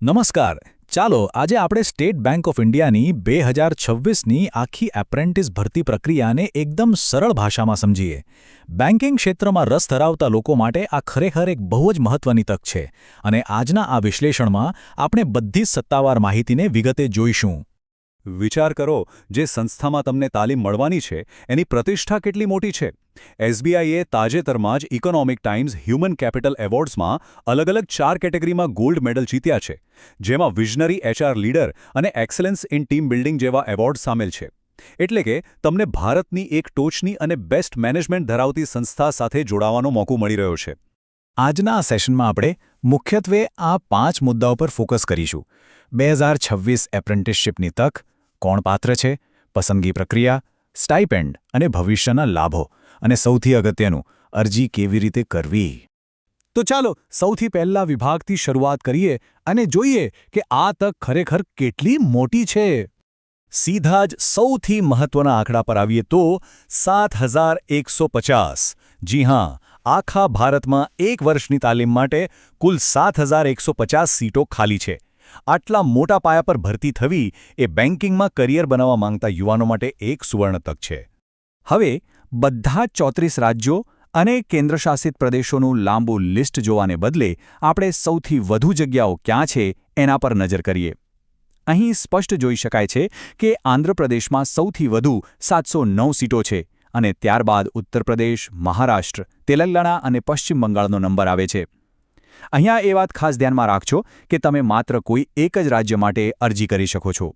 નમસ્કાર. ચાલો આજે આપણે સ્ટેટ બેંક ઓફ ઇન્ડિયાની 2026ની આખી એપ્રેન્ટિસ ભરતી પ્રક્રિયાને એકદમ સરળ ભાષામાં સમજીએ. બેન્કિંગ ક્ષેત્રમાં રસ ધરાવતા લોકો માટે આ ખરેખર એક બહુ જ મહત્વની તક છે અને આજના આ વિશ્લેષણમાં આપણે બધી જ સત્તાવાર માહિતીને વિગતે જોઈશું. વિચાર કરો, જે સંસ્થામાં તમને તાલીમ મળવાની છે એની પ્રતિષ્ઠા કેટલી મોટી છે. એસબીઆઈએ તાજેતરમાં જ ઇકોનોમિક ટાઇમ્સ હ્યુમન કેપિટલ એવોર્ડ્સમાં અલગ-અલગ 4 કેટેગરીમાં ગોલ્ડ મેડલ જીત્યા છે, જેમાં વિઝનરી એચઆર લીડર અને એક્સલન્સ ઇન ટીમ બિલ્ડિંગ જેવા એવોર્ડ સામેલ છે. એટલે કે તમને ભારતની એક ટોચની અને બેસ્ટ મેનેજમેન્ટ ધરાવતી સંસ્થા સાથે જોડાવાનો મોકો મળી રહ્યો છે. આજના આ સેશનમાં આપણે મુખ્યત્વે આ 5 મુદ્દાઓ પર ફોકસ કરીશું. 2026 એપ્રેન્ટિસશીપની તક, કોણ પાત્ર છે, પસંદગી પ્રક્રિયા, સ્ટાઇપેન્ડ અને ભવિષ્યના લાભો, અને સૌથી અગત્યનું, અરજી કેવી રીતે કરવી. તો ચાલો સૌથી પહેલા વિભાગથી શરૂઆત કરીએ અને જોઈએ કે આ તક ખરેખર કેટલી મોટી છે. સીધા જ સૌથી મહત્વના આંકડા પર આવીએ તો 7,150. જી હાં, આખા ભારતમાં એક વર્ષની તાલીમ માટે કુલ 7,150 સીટો ખાલી છે. આટલા મોટા પાયા પર ભરતી થવી એ બેન્કિંગમાં કરિયર બનાવવા માંગતા યુવાનો માટે એક સુવર્ણ તક છે. હવે બધા 34 રાજ્યો અને કેન્દ્રશાસિત પ્રદેશોનું લાંબુ લિસ્ટ જોવાને બદલે આપણે સૌથી વધુ જગ્યાઓ ક્યાં છે એના પર નજર કરીએ. અહીં સ્પષ્ટ જોઈ શકાય છે કે આંધ્રપ્રદેશમાં સૌથી વધુ 709 સીટો છે અને ત્યારબાદ ઉત્તર પ્રદેશ, મહારાષ્ટ્ર, તેલંગાણા અને પશ્ચિમ બંગાળનો નંબર આવે છે. અહીંયા એ વાત ખાસ ધ્યાનમાં રાખજો કે તમે માત્ર કોઈ એક જ રાજ્ય માટે અરજી કરી શકો છો.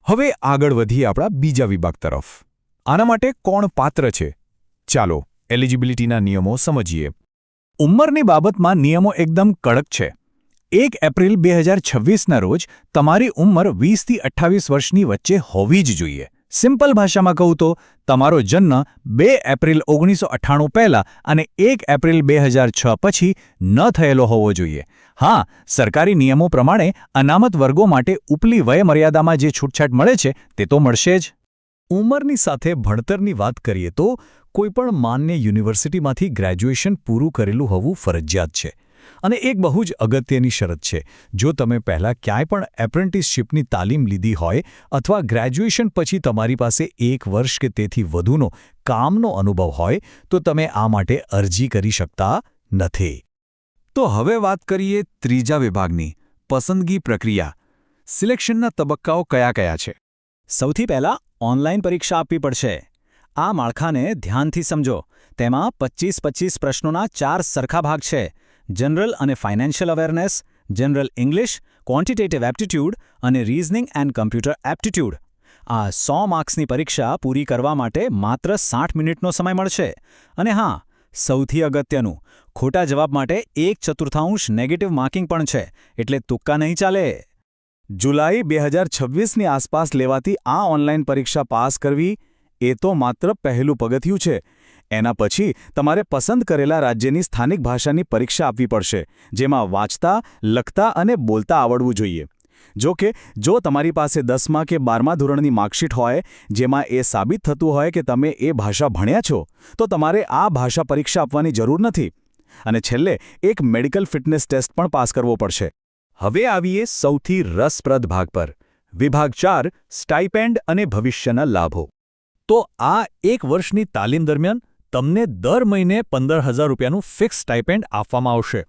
હવે આગળ વધીએ આપણા બીજા વિભાગ તરફ. આના માટે કોણ પાત્ર છે? ચાલો એલિજિબિલિટીના નિયમો સમજીએ. ઉંમરની બાબતમાં નિયમો એકદમ કડક છે. 1 એપ્રિલ 2026ના રોજ તમારી ઉંમર 20થી 28 વર્ષની વચ્ચે હોવી જ જોઈએ. સિમ્પલ ભાષામાં કહું તો તમારો જન્મ 2 એપ્રિલ 1998 પહેલાં અને 1 એપ્રિલ 2006 પછી ન થયેલો હોવો જોઈએ. હા, સરકારી નિયમો પ્રમાણે અનામત વર્ગો માટે ઉપલી વયમર્યાદામાં જે છૂટછાટ મળે છે તે તો મળશે જ. ઉંમરની સાથે ભણતરની વાત કરીએ તો કોઈપણ માન્ય યુનિવર્સિટીમાંથી ગ્રેજ્યુએશન પૂરું કરેલું હોવું ફરજિયાત છે. અને એક બહુ જ અગત્યની શરત છે, જો તમે પહેલાં ક્યાંય પણ એપ્રેન્ટિસશીપની તાલીમ લીધી હોય અથવા ગ્રેજ્યુએશન પછી તમારી પાસે 1 વર્ષ કે તેથી વધુનો કામનો અનુભવ હોય તો તમે આ માટે અરજી કરી શકતા નથી. તો હવે વાત કરીએ ત્રીજા વિભાગની, પસંદગી પ્રક્રિયા. સિલેક્શનના તબક્કાઓ કયા કયા છે? સૌથી પહેલાં ઓનલાઈન પરીક્ષા આપવી પડશે. આ માળખાને ધ્યાનથી સમજો. તેમાં 25-25 પ્રશ્નોના 4 સરખા ભાગ છે: જનરલ અને financial awareness, general English, quantitative aptitude અને રીઝનિંગ એન્ડ કમ્પ્યુટર એપ્ટિટ્યૂડ. આ 100 માર્ક્સની પરીક્ષા પૂરી કરવા માટે માત્ર 60 મિનિટનો સમય મળશે. અને હા, સૌથી અગત્યનું, ખોટા જવાબ માટે 1/4 નેગેટિવ માર્કિંગ પણ છે, એટલે તુક્કા નહીં ચાલે. જુલાઈ 2026ની આસપાસ લેવાતી આ ઓનલાઈન પરીક્ષા પાસ કરવી એ તો માત્ર પહેલું પગથિયું છે. એના પછી તમારે પસંદ કરેલા રાજ્યની સ્થાનિક ભાષાની પરીક્ષા આપવી પડશે, જેમાં વાંચતા, લખતા અને બોલતા આવડવું જોઈએ. જો કે જો તમારી પાસે 10મા કે 12મા ધોરણની માર્કશીટ હોય જેમાં એ સાબિત થતું હોય કે તમે એ ભાષા ભણ્યા છો, તો તમારે આ ભાષા પરીક્ષા આપવાની જરૂર નથી. અને છેલ્લે એક મેડિકલ ફિટનેસ ટેસ્ટ પણ પાસ કરવો પડશે. હવે આવીએ સૌથી રસપ્રદ ભાગ પર, વિભાગ 4, સ્ટાઇપેન્ડ અને ભવિષ્યના લાભો. તો આ 1 વર્ષની તાલીમ દરમિયાન તમને દર મહિને 15,000 રૂપિયાનું ફિક્સ સ્ટાઇપેન્ડ આપવામાં આવશે.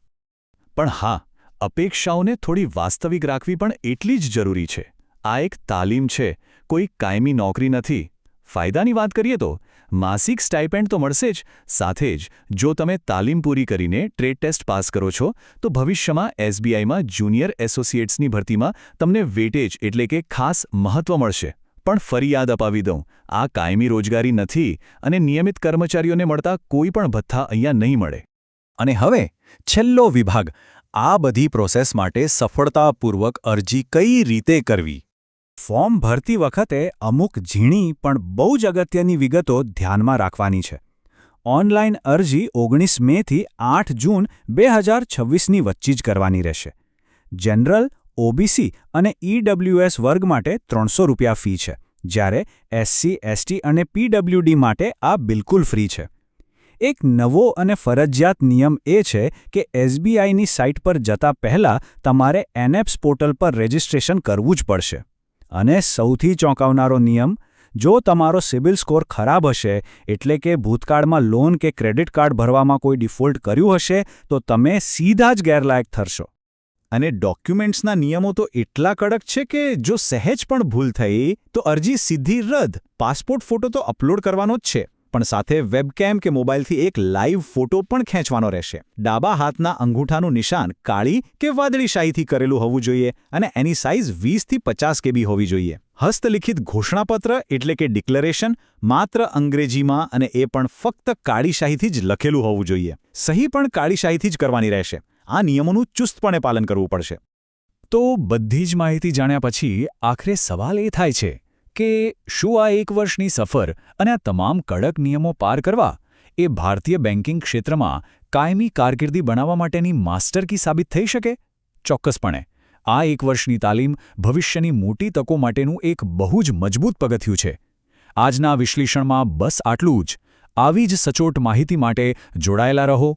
પણ હા, અપેક્ષાઓને થોડી વાસ્તવિક રાખવી પણ એટલી જ જરૂરી છે. આ એક તાલીમ છે, કોઈ કાયમી નોકરી નથી. ફાયદાની વાત કરીએ તો માસિક સ્ટાઇપેન્ડ તો મળશે જ, સાથે જ જો તમે તાલીમ પૂરી કરીને ટ્રેડ ટેસ્ટ પાસ કરો છો તો ભવિષ્યમાં એસબીઆઈમાં જુનિયર એસોસિએટ્સની ભરતીમાં તમને વેટેજ એટલે કે ખાસ મહત્વ મળશે. પણ ફરી યાદ અપાવી દઉં, આ કાયમી રોજગારી નથી અને નિયમિત કર્મચારીઓને મળતા કોઈ પણ ભથ્થા અહીંયા નહીં મળે. અને હવે છેલ્લો વિભાગ, આ બધી પ્રોસેસ માટે સફળતાપૂર્વક અરજી કઈ રીતે કરવી. ફોર્મ ભરતી વખતે અમુક ઝીણી પણ બહુ જ અગત્યની વિગતો ધ્યાનમાં રાખવાની છે. ઓનલાઈન અરજી 19 મેથી 8 જૂન 2026ની વચ્ચે જ કરવાની રહેશે. જનરલ, ઓબીસી અને ઈડબ્લ્યુએસ વર્ગ માટે 300 રૂપિયા ફી છે, જ્યારે એસસી, એસટી અને પીડબ્લ્યુડી માટે આ બિલકુલ ફ્રી છે. એક નવો અને ફરજિયાત નિયમ એ છે કે એસબીઆઈની સાઇટ પર જતા પહેલાં તમારે એનએપ્સ પોર્ટલ પર રજિસ્ટ્રેશન કરવું જ પડશે. અને સૌથી ચોંકાવનારો નિયમ, જો તમારો સિબિલ સ્કોર ખરાબ હશે, એટલે કે ભૂતકાળમાં લોન કે ક્રેડિટ કાર્ડ ભરવામાં કોઈ ડિફોલ્ટ કર્યું હશે, તો તમે સીધા જ ગેરલાયક ઠરશો. અને ડોક્યુમેન્ટ્સના નિયમો તો એટલા કડક છે કે જો સહેજ પણ ભૂલ થઈ તો અરજી સીધી રદ. પાસપોર્ટ ફોટો તો અપલોડ કરવાનો જ છે, પણ સાથે વેબકેમ કે મોબાઈલથી એક લાઈવ ફોટો પણ ખેંચવાનો રહેશે. ડાબા હાથના અંગૂઠાનું નિશાન કાળી કે વાદળી શાહીથી કરેલું હોવું જોઈએ અને એની સાઇઝ 20થી 50 KB હોવી જોઈએ. હસ્તલિખિત ઘોષણાપત્ર એટલે કે ડિક્લેરેશન માત્ર અંગ્રેજીમાં અને એ પણ ફક્ત કાળી શાહીથી જ લખેલું હોવું જોઈએ. સહી પણ કાળી શાહીથી જ કરવાની રહેશે. આ નિયમોનું ચુસ્તપણે પાલન કરવું પડશે. તો બધી જ માહિતી જાણ્યા પછી આખરે સવાલ એ થાય છે કે શું આ 1 વર્ષની સફર અને આ તમામ કડક નિયમો પાર કરવા એ ભારતીય બેન્કિંગ ક્ષેત્રમાં કાયમી કારકિર્દી બનાવવા માટેની માસ્ટર કી સાબિત થઈ શકે? ચોક્કસપણે. આ 1 વર્ષની તાલીમ ભવિષ્યની મોટી તકો માટેનું એક બહુ જ મજબૂત પગથિયું છે. આજના વિશ્લેષણમાં બસ આટલું જ. આવી જ સચોટ માહિતી માટે જોડાયેલા રહો.